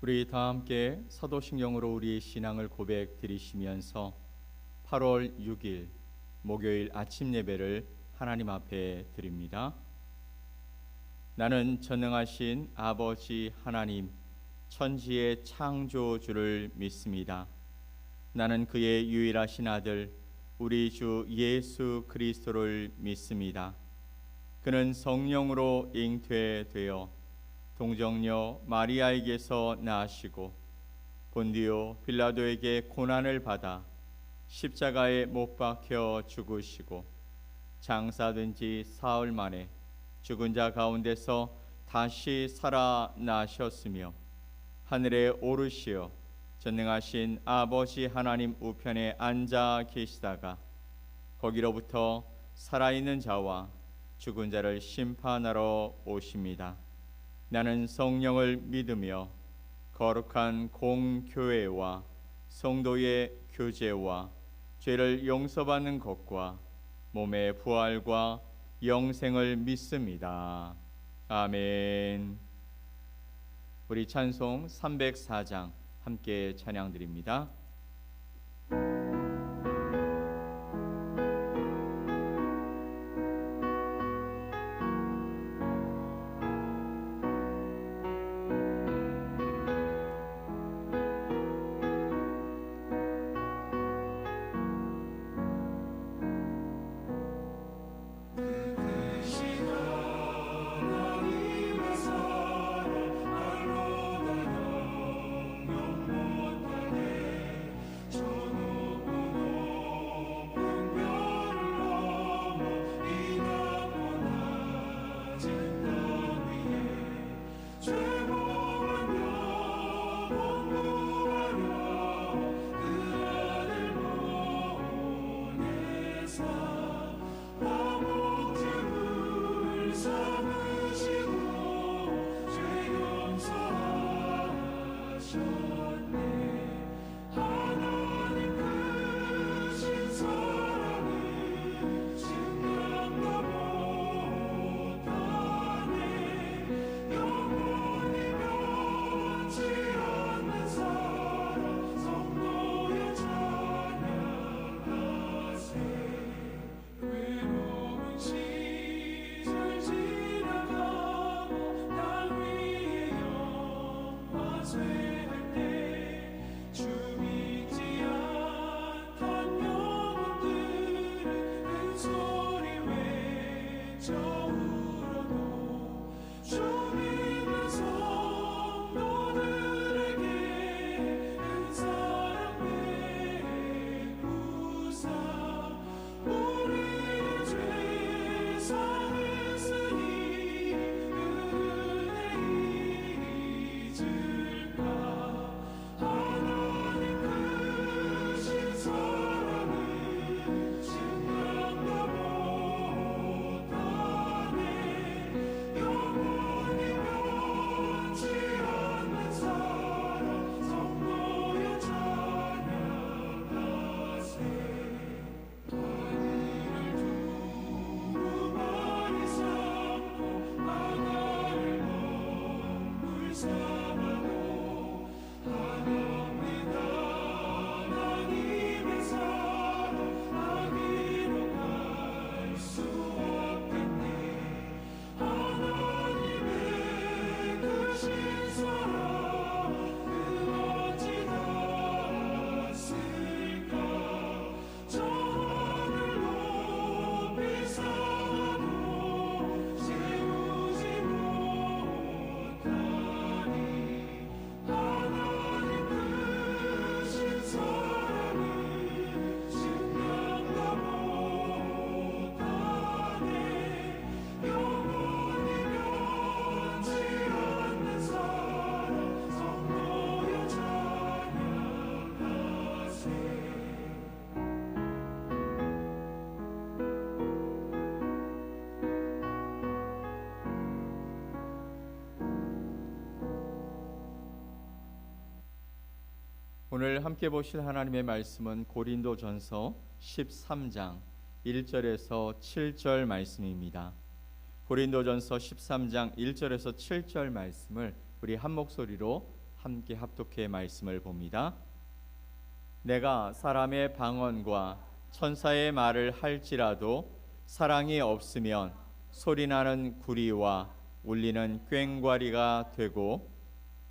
우리 다 함께 사도신경으로 우리의 신앙을 고백 드리시면서 8월 6일 목요일 아침 예배를 하나님 앞에 드립니다. 나는 전능하신 아버지 하나님 천지의 창조주를 믿습니다. 나는 그의 유일하신 아들 우리 주 예수 그리스도를 믿습니다. 그는 성령으로 잉태되어 동정녀 마리아에게서 나시고 본디오 빌라도에게 고난을 받아 십자가에 못 박혀 죽으시고 장사된 지 사흘 만에 죽은 자 가운데서 다시 살아나셨으며 하늘에 오르시어 전능하신 아버지 하나님 우편에 앉아 계시다가 거기로부터 살아있는 자와 죽은 자를 심판하러 오십니다. 나는 성령을 믿으며 거룩한 공교회와 성도의 교제와 죄를 용서받는 것과 몸의 부활과 영생을 믿습니다. 아멘. 우리 찬송 304장 함께 찬양드립니다. 오늘 함께 보실 하나님의 말씀은 고린도전서 13장 1절에서 7절 말씀입니다. 고린도전서 13장 1절에서 7절 말씀을 우리 한 목소리로 함께 합독해 말씀을 봅니다. 내가 사람의 방언과 천사의 말을 할지라도 사랑이 없으면 소리나는 구리와 울리는 꽹과리가 되고,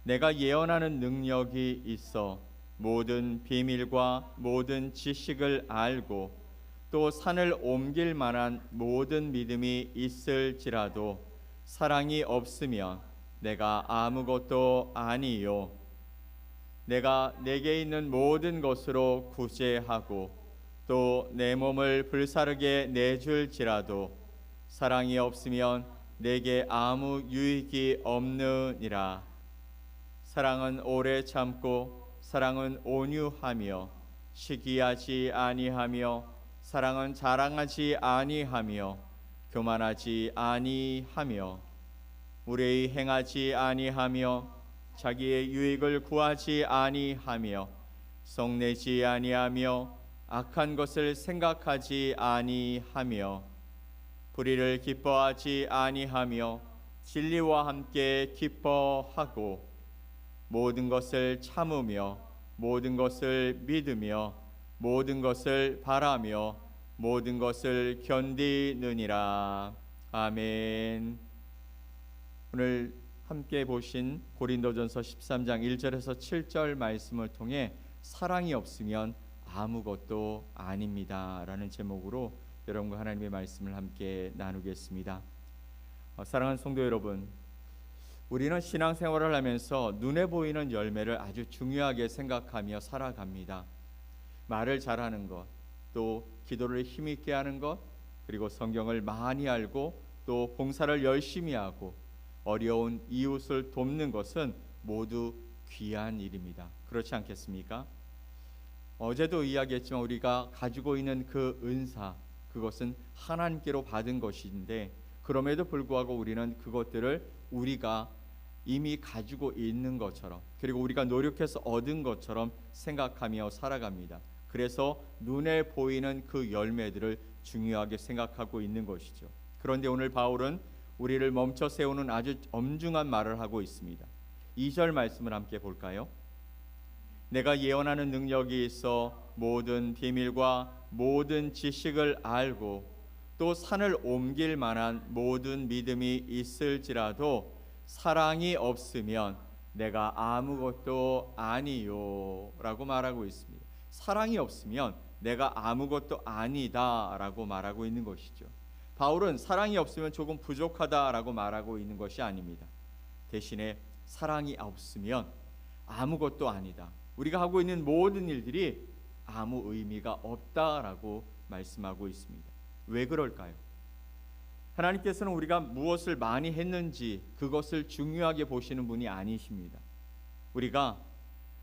내가 예언하는 능력이 있어 모든 비밀과 모든 지식을 알고 또 산을 옮길 만한 모든 믿음이 있을지라도 사랑이 없으면 내가 아무것도 아니요. 내가 내게 있는 모든 것으로 구제하고 또 내 몸을 불사르게 내줄지라도 사랑이 없으면 내게 아무 유익이 없느니라. 사랑은 오래 참고 사랑은 온유하며 시기하지 아니하며 사랑은 자랑하지 아니하며 교만하지 아니하며 무례히 행하지 아니하며 자기의 유익을 구하지 아니하며 성내지 아니하며 악한 것을 생각하지 아니하며 불의를 기뻐하지 아니하며 진리와 함께 기뻐하고 모든 것을 참으며 모든 것을 믿으며 모든 것을 바라며 모든 것을 견디느니라. 아멘. 오늘 함께 보신 고린도전서 13장 1절에서 7절 말씀을 통해 사랑이 없으면 아무것도 아닙니다 라는 제목으로 여러분과 하나님의 말씀을 함께 나누겠습니다. 사랑하는 성도 여러분, 우리는 신앙생활을 하면서 눈에 보이는 열매를 아주 중요하게 생각하며 살아갑니다. 말을 잘하는 것, 또 기도를 힘있게 하는 것, 그리고 성경을 많이 알고 또 봉사를 열심히 하고 어려운 이웃을 돕는 것은 모두 귀한 일입니다. 그렇지 않겠습니까? 어제도 이야기했지만 우리가 가지고 있는 그 은사, 그것은 하나님께로 받은 것인데 그럼에도 불구하고 우리는 그것들을 우리가 이미 가지고 있는 것처럼, 그리고 우리가 노력해서 얻은 것처럼 생각하며 살아갑니다. 그래서 눈에 보이는 그 열매들을 중요하게 생각하고 있는 것이죠. 그런데 오늘 바울은 우리를 멈춰 세우는 아주 엄중한 말을 하고 있습니다. 2절 말씀을 함께 볼까요? 내가 예언하는 능력이 있어 모든 비밀과 모든 지식을 알고 또 산을 옮길 만한 모든 믿음이 있을지라도 사랑이 없으면 내가 아무것도 아니요 라고 말하고 있습니다. 사랑이 없으면 내가 아무것도 아니다 라고 말하고 있는 것이죠. 바울은 사랑이 없으면 조금 부족하다라고 말하고 있는 것이 아닙니다. 대신에 사랑이 없으면 아무것도 아니다, 우리가 하고 있는 모든 일들이 아무 의미가 없다라고 말씀하고 있습니다. 왜 그럴까요? 하나님께서는 우리가 무엇을 많이 했는지 그것을 중요하게 보시는 분이 아니십니다. 우리가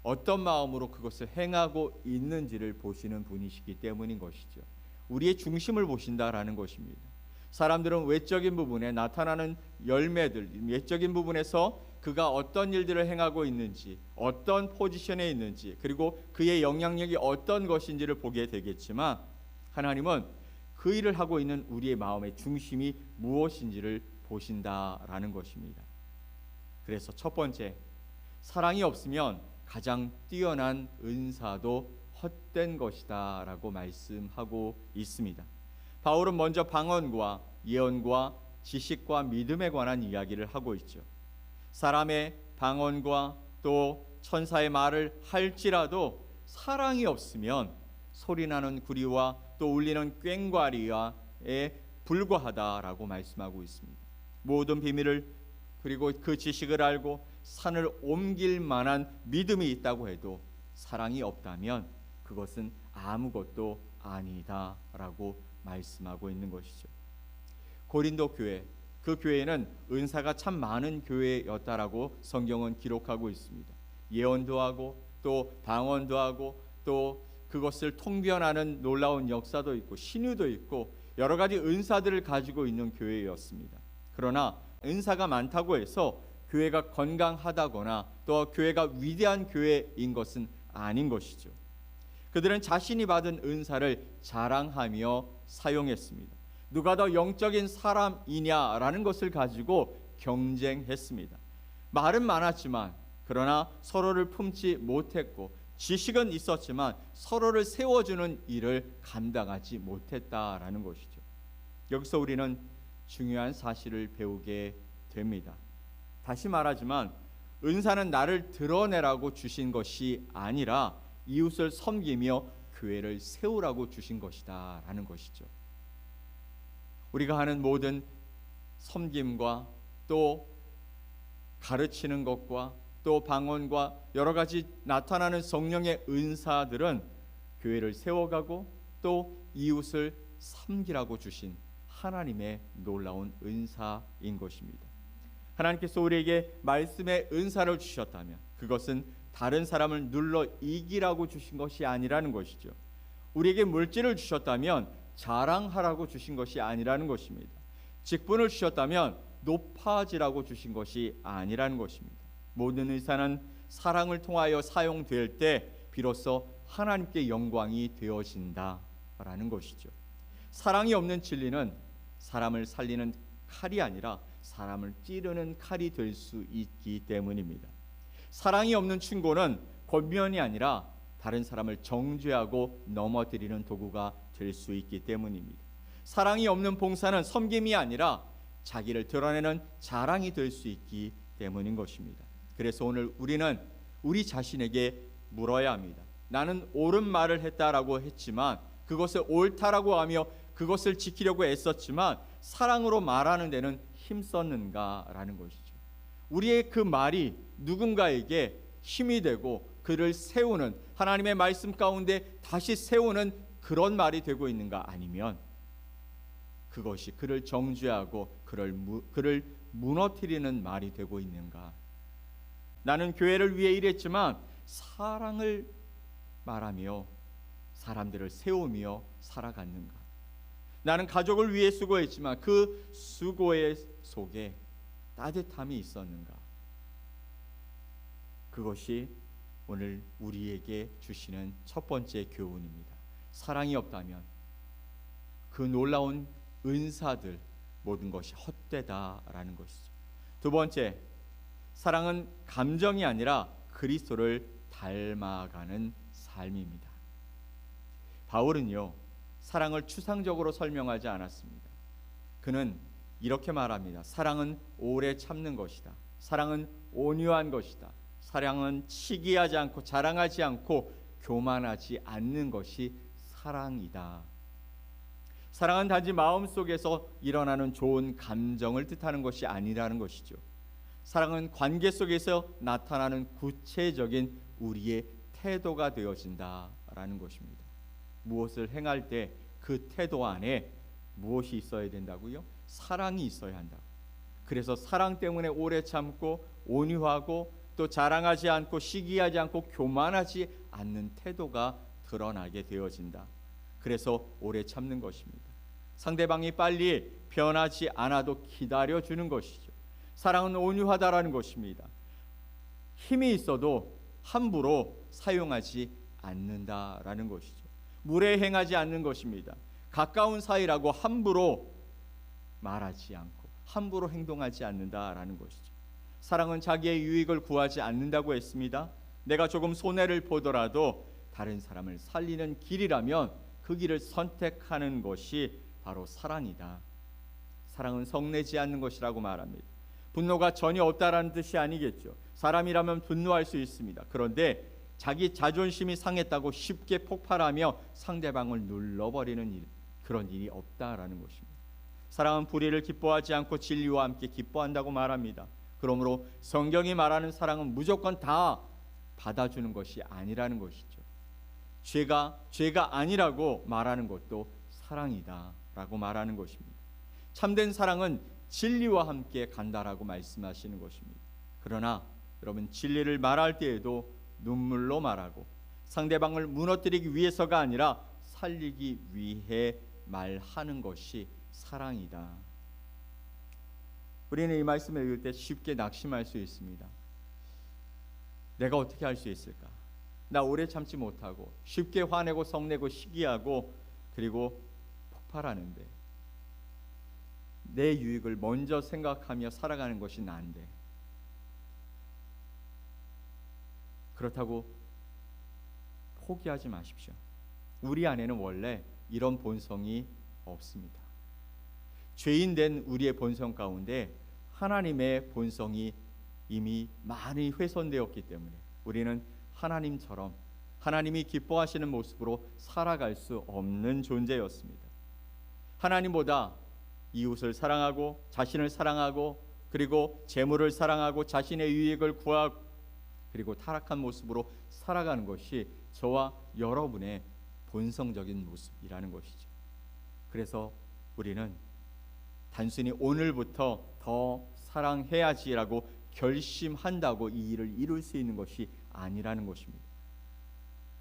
어떤 마음으로 그것을 행하고 있는지를 보시는 분이시기 때문인 것이죠. 우리의 중심을 보신다라는 것입니다. 사람들은 외적인 부분에 나타나는 열매들, 외적인 부분에서 그가 어떤 일들을 행하고 있는지, 어떤 포지션에 있는지, 그리고 그의 영향력이 어떤 것인지를 보게 되겠지만 하나님은 그 일을 하고 있는 우리의 마음의 중심이 무엇인지를 보신다라는 것입니다. 그래서 첫 번째, 사랑이 없으면 가장 뛰어난 은사도 헛된 것이다 라고 말씀하고 있습니다. 바울은 먼저 방언과 예언과 지식과 믿음에 관한 이야기를 하고 있죠. 사람의 방언과 또 천사의 말을 할지라도 사랑이 없으면 소리나는 구리와 또 울리는 꽹과리에 불과하다라고 말씀하고 있습니다. 모든 비밀을 그리고 그 지식을 알고 산을 옮길 만한 믿음이 있다고 해도 사랑이 없다면 그것은 아무것도 아니다라고 말씀하고 있는 것이죠. 고린도 교회, 그 교회는 은사가 참 많은 교회였다라고 성경은 기록하고 있습니다. 예언도 하고 또 방언도 하고 또 그것을 통변하는 놀라운 역사도 있고 신유도 있고 여러 가지 은사들을 가지고 있는 교회였습니다. 그러나 은사가 많다고 해서 교회가 건강하다거나 또 교회가 위대한 교회인 것은 아닌 것이죠. 그들은 자신이 받은 은사를 자랑하며 사용했습니다. 누가 더 영적인 사람이냐라는 것을 가지고 경쟁했습니다. 말은 많았지만 그러나 서로를 품지 못했고 지식은 있었지만 서로를 세워주는 일을 감당하지 못했다라는 것이죠. 여기서 우리는 중요한 사실을 배우게 됩니다. 다시 말하지만 은사는 나를 드러내라고 주신 것이 아니라 이웃을 섬기며 교회를 세우라고 주신 것이다 라는 것이죠. 우리가 하는 모든 섬김과 또 가르치는 것과 또 방언과 여러 가지 나타나는 성령의 은사들은 교회를 세워가고 또 이웃을 섬기라고 주신 하나님의 놀라운 은사인 것입니다. 하나님께서 우리에게 말씀의 은사를 주셨다면 그것은 다른 사람을 눌러 이기라고 주신 것이 아니라는 것이죠. 우리에게 물질을 주셨다면 자랑하라고 주신 것이 아니라는 것입니다. 직분을 주셨다면 높아지라고 주신 것이 아니라는 것입니다. 모든 의사는 사랑을 통하여 사용될 때 비로소 하나님께 영광이 되어진다라는 것이죠. 사랑이 없는 진리는 사람을 살리는 칼이 아니라 사람을 찌르는 칼이 될 수 있기 때문입니다. 사랑이 없는 충고는 권면이 아니라 다른 사람을 정죄하고 넘어뜨리는 도구가 될 수 있기 때문입니다. 사랑이 없는 봉사는 섬김이 아니라 자기를 드러내는 자랑이 될 수 있기 때문인 것입니다. 그래서 오늘 우리는 우리 자신에게 물어야 합니다. 나는 옳은 말을 했다라고 했지만 그것을 옳다라고 하며 그것을 지키려고 애썼지만 사랑으로 말하는 데는 힘썼는가라는 것이죠. 우리의 그 말이 누군가에게 힘이 되고 그를 세우는 하나님의 말씀 가운데 다시 세우는 그런 말이 되고 있는가, 아니면 그것이 그를 정죄하고 그를 무너뜨리는 말이 되고 있는가. 나는 교회를 위해 일했지만 사랑을 말하며 사람들을 세우며 살아갔는가. 나는 가족을 위해 수고했지만 그 수고의 속에 따뜻함이 있었는가. 그것이 오늘 우리에게 주시는 첫 번째 교훈입니다. 사랑이 없다면 그 놀라운 은사들 모든 것이 헛되다라는 것이죠. 두 번째, 사랑은 감정이 아니라 그리스도를 닮아가는 삶입니다. 바울은요, 사랑을 추상적으로 설명하지 않았습니다. 그는 이렇게 말합니다. 사랑은 오래 참는 것이다. 사랑은 온유한 것이다. 사랑은 시기하지 않고 자랑하지 않고 교만하지 않는 것이 사랑이다. 사랑은 단지 마음속에서 일어나는 좋은 감정을 뜻하는 것이 아니라는 것이죠. 사랑은 관계 속에서 나타나는 구체적인 우리의 태도가 되어진다라는 것입니다. 무엇을 행할 때 그 태도 안에 무엇이 있어야 된다고요? 사랑이 있어야 한다고. 그래서 사랑 때문에 오래 참고 온유하고 또 자랑하지 않고 시기하지 않고 교만하지 않는 태도가 드러나게 되어진다. 그래서 오래 참는 것입니다. 상대방이 빨리 변하지 않아도 기다려주는 것이죠. 사랑은 온유하다라는 것입니다. 힘이 있어도 함부로 사용하지 않는다라는 것이죠. 무례행하지 않는 것입니다. 가까운 사이라고 함부로 말하지 않고 함부로 행동하지 않는다라는 것이죠. 사랑은 자기의 유익을 구하지 않는다고 했습니다. 내가 조금 손해를 보더라도 다른 사람을 살리는 길이라면 그 길을 선택하는 것이 바로 사랑이다. 사랑은 성내지 않는 것이라고 말합니다. 분노가 전혀 없다라는 뜻이 아니겠죠. 사람이라면 분노할 수 있습니다. 그런데 자기 자존심이 상했다고 쉽게 폭발하며 상대방을 눌러버리는 그런 일이 없다라는 것입니다. 사랑은 불의를 기뻐하지 않고 진리와 함께 기뻐한다고 말합니다. 그러므로 성경이 말하는 사랑은 무조건 다 받아주는 것이 아니라는 것이죠. 죄가 아니라고 말하는 것도 사랑이다라고 말하는 것입니다. 참된 사랑은 진리와 함께 간다라고 말씀하시는 것입니다. 그러나 여러분, 진리를 말할 때에도 눈물로 말하고 상대방을 무너뜨리기 위해서가 아니라 살리기 위해 말하는 것이 사랑이다. 우리는 이 말씀을 읽을 때 쉽게 낙심할 수 있습니다. 내가 어떻게 할 수 있을까? 나 오래 참지 못하고 쉽게 화내고 성내고 시기하고 그리고 폭발하는데 내 유익을 먼저 생각하며 살아가는 것이 난데 그렇다고 포기하지 마십시오. 우리 안에는 원래 이런 본성이 없습니다. 죄인 된 우리의 본성 가운데 하나님의 본성이 이미 많이 훼손되었기 때문에 우리는 하나님처럼 하나님이 기뻐하시는 모습으로 살아갈 수 없는 존재였습니다. 하나님보다 이웃을 사랑하고 자신을 사랑하고 그리고 재물을 사랑하고 자신의 유익을 구하고 그리고 타락한 모습으로 살아가는 것이 저와 여러분의 본성적인 모습이라는 것이죠. 그래서 우리는 단순히 오늘부터 더 사랑해야지라고 결심한다고 이 일을 이룰 수 있는 것이 아니라는 것입니다.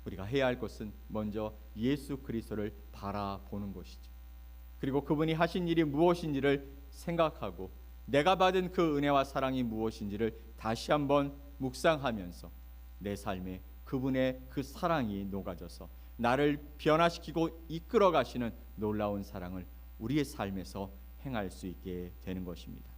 우리가 해야 할 것은 먼저 예수 그리스도를 바라보는 것이죠. 그리고 그분이 하신 일이 무엇인지를 생각하고 내가 받은 그 은혜와 사랑이 무엇인지를 다시 한번 묵상하면서 내 삶에 그분의 그 사랑이 녹아져서 나를 변화시키고 이끌어 가시는 놀라운 사랑을 우리의 삶에서 행할 수 있게 되는 것입니다.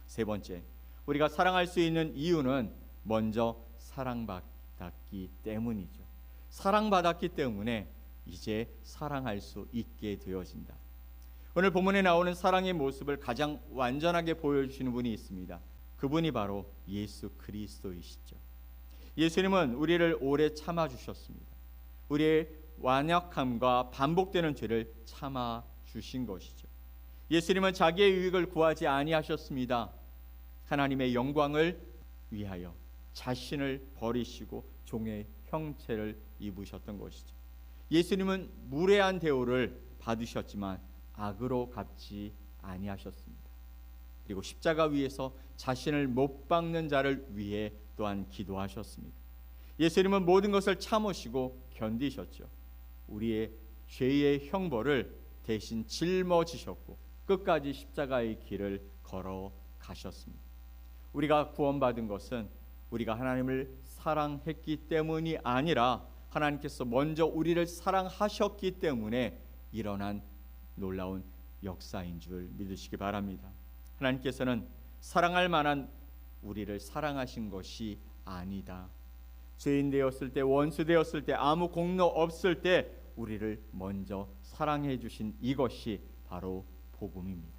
세 번째, 우리가 사랑할 수 있는 이유는 먼저 사랑받았기 때문이죠. 사랑받았기 때문에 이제 사랑할 수 있게 되어진다. 오늘 본문에 나오는 사랑의 모습을 가장 완전하게 보여주시는 분이 있습니다. 그분이 바로 예수 그리스도이시죠. 예수님은 우리를 오래 참아주셨습니다. 우리의 완악함과 반복되는 죄를 참아주신 것이죠. 예수님은 자기의 유익을 구하지 아니하셨습니다. 하나님의 영광을 위하여 자신을 버리시고 종의 형체를 입으셨던 것이죠. 예수님은 무례한 대우를 받으셨지만 악으로 갚지 아니하셨습니다. 그리고 십자가 위에서 자신을 못 박는 자를 위해 또한 기도하셨습니다. 예수님은 모든 것을 참으시고 견디셨죠. 우리의 죄의 형벌을 대신 짊어지셨고 끝까지 십자가의 길을 걸어가셨습니다. 우리가 구원받은 것은 우리가 하나님을 사랑했기 때문이 아니라 하나님께서 먼저 우리를 사랑하셨기 때문에 일어난 놀라운 역사인 줄 믿으시기 바랍니다. 하나님께서는 사랑할 만한 우리를 사랑하신 것이 아니다. 죄인 되었을 때, 원수 되었을 때, 아무 공로 없을 때 우리를 먼저 사랑해 주신 이것이 바로 복음입니다.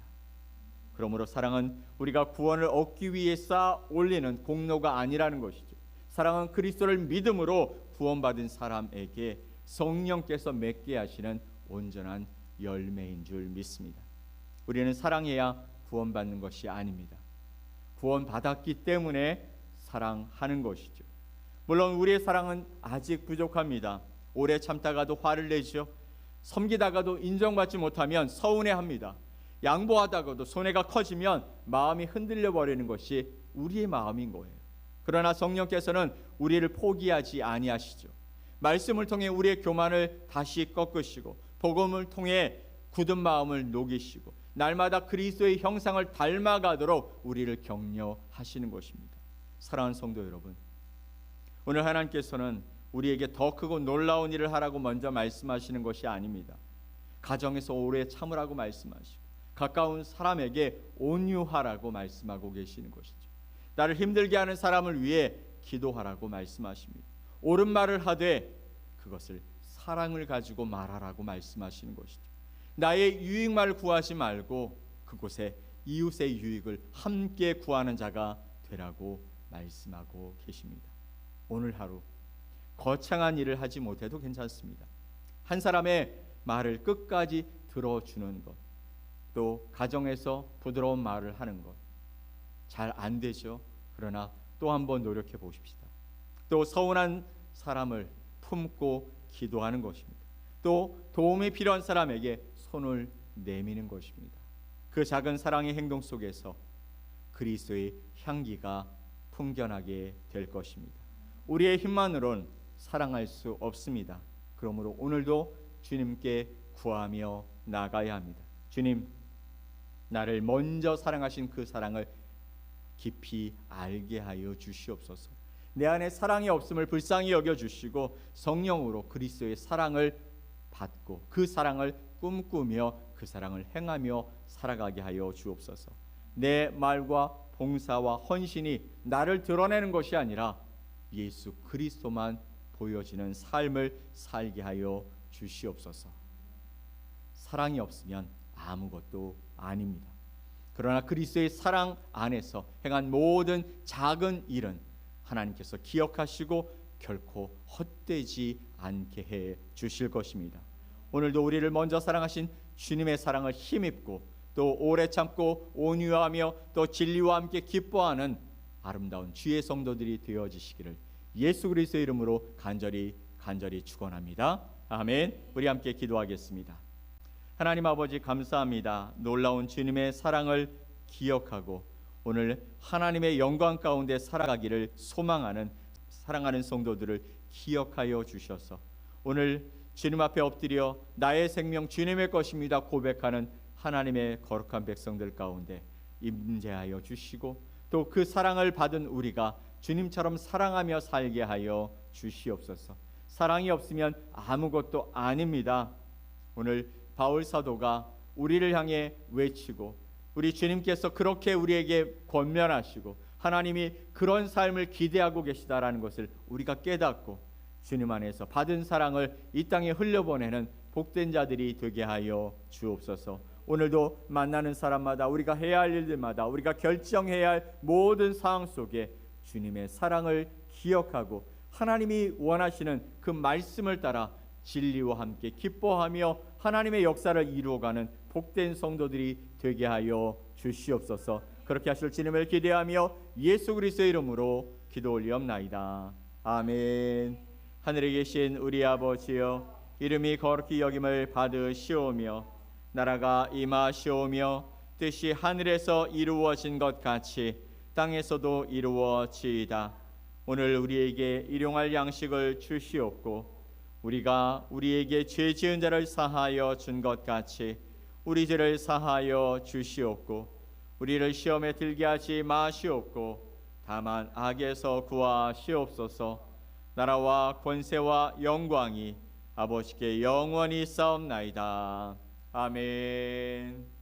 그러므로 사랑은 우리가 구원을 얻기 위해 쌓아 올리는 공로가 아니라는 것이죠. 사랑은 그리스도를 믿음으로 구원받은 사람에게 성령께서 맺게 하시는 온전한 열매인 줄 믿습니다. 우리는 사랑해야 구원받는 것이 아닙니다. 구원받았기 때문에 사랑하는 것이죠. 물론 우리의 사랑은 아직 부족합니다. 오래 참다가도 화를 내죠. 섬기다가도 인정받지 못하면 서운해합니다. 양보하다가도 손해가 커지면 마음이 흔들려 버리는 것이 우리의 마음인 거예요. 그러나 성령께서는 우리를 포기하지 아니하시죠. 말씀을 통해 우리의 교만을 다시 꺾으시고 복음을 통해 굳은 마음을 녹이시고 날마다 그리스도의 형상을 닮아가도록 우리를 격려하시는 것입니다. 사랑하는 성도 여러분, 오늘 하나님께서는 우리에게 더 크고 놀라운 일을 하라고 먼저 말씀하시는 것이 아닙니다. 가정에서 오래 참으라고 말씀하시고 가까운 사람에게 온유하라고 말씀하고 계시는 것이죠. 나를 힘들게 하는 사람을 위해 기도하라고 말씀하십니다. 옳은 말을 하되 그것을 사랑을 가지고 말하라고 말씀하시는 것이죠. 나의 유익만을 구하지 말고 그곳에 이웃의 유익을 함께 구하는 자가 되라고 말씀하고 계십니다. 오늘 하루 거창한 일을 하지 못해도 괜찮습니다. 한 사람의 말을 끝까지 들어주는 것, 또 가정에서 부드러운 말을 하는 것 잘 안 되죠. 그러나 또 한번 노력해 보십시다. 또 서운한 사람을 품고 기도하는 것입니다. 또 도움이 필요한 사람에게 손을 내미는 것입니다. 그 작은 사랑의 행동 속에서 그리스도의 향기가 풍겨나게 될 것입니다. 우리의 힘만으로는 사랑할 수 없습니다. 그러므로 오늘도 주님께 구하며 나가야 합니다. 주님, 나를 먼저 사랑하신 그 사랑을 깊이 알게 하여 주시옵소서. 내 안에 사랑이 없음을 불쌍히 여겨주시고 성령으로 그리스도의 사랑을 받고 그 사랑을 꿈꾸며 그 사랑을 행하며 살아가게 하여 주옵소서. 내 말과 봉사와 헌신이 나를 드러내는 것이 아니라 예수 그리스도만 보여지는 삶을 살게 하여 주시옵소서. 사랑이 없으면 아무것도 아닙니다. 그러나 그리스도의 사랑 안에서 행한 모든 작은 일은 하나님께서 기억하시고 결코 헛되지 않게 해 주실 것입니다. 오늘도 우리를 먼저 사랑하신 주님의 사랑을 힘입고 또 오래 참고 온유하며 또 진리와 함께 기뻐하는 아름다운 주의 성도들이 되어지시기를 예수 그리스도의 이름으로 간절히 축원합니다. 아멘. 우리 함께 기도하겠습니다. 하나님 아버지 감사합니다. 놀라운 주님의 사랑을 기억하고 오늘 하나님의 영광 가운데 살아가기를 소망하는 사랑하는 성도들을 기억하여 주셔서 오늘 주님 앞에 엎드려 나의 생명 주님의 것입니다 고백하는 하나님의 거룩한 백성들 가운데 임재하여 주시고 또 그 사랑을 받은 우리가 주님처럼 사랑하며 살게 하여 주시옵소서. 사랑이 없으면 아무것도 아닙니다. 오늘 바울 사도가 우리를 향해 외치고 우리 주님께서 그렇게 우리에게 권면하시고 하나님이 그런 삶을 기대하고 계시다라는 것을 우리가 깨닫고 주님 안에서 받은 사랑을 이 땅에 흘려보내는 복된 자들이 되게 하여 주옵소서. 오늘도 만나는 사람마다 우리가 해야 할 일들마다 우리가 결정해야 할 모든 상황 속에 주님의 사랑을 기억하고 하나님이 원하시는 그 말씀을 따라 진리와 함께 기뻐하며 하나님의 역사를 이루어가는 복된 성도들이 되게 하여 주시옵소서. 그렇게 하실 주님을 기대하며 예수 그리스도의 이름으로 기도 올리옵나이다. 아멘. 하늘에 계신 우리 아버지여, 이름이 거룩히 여김을 받으시오며 나라가 임하시오며 뜻이 하늘에서 이루어진 것 같이 땅에서도 이루어지이다. 오늘 우리에게 일용할 양식을 주시옵고 우리가 우리에게 죄 지은 자를 사하여 준 것 같이 우리 죄를 사하여 주시옵고 우리를 시험에 들게 하지 마시옵고 다만 악에서 구하시옵소서. 나라와 권세와 영광이 아버지께 영원히 싸움나이다. 아멘.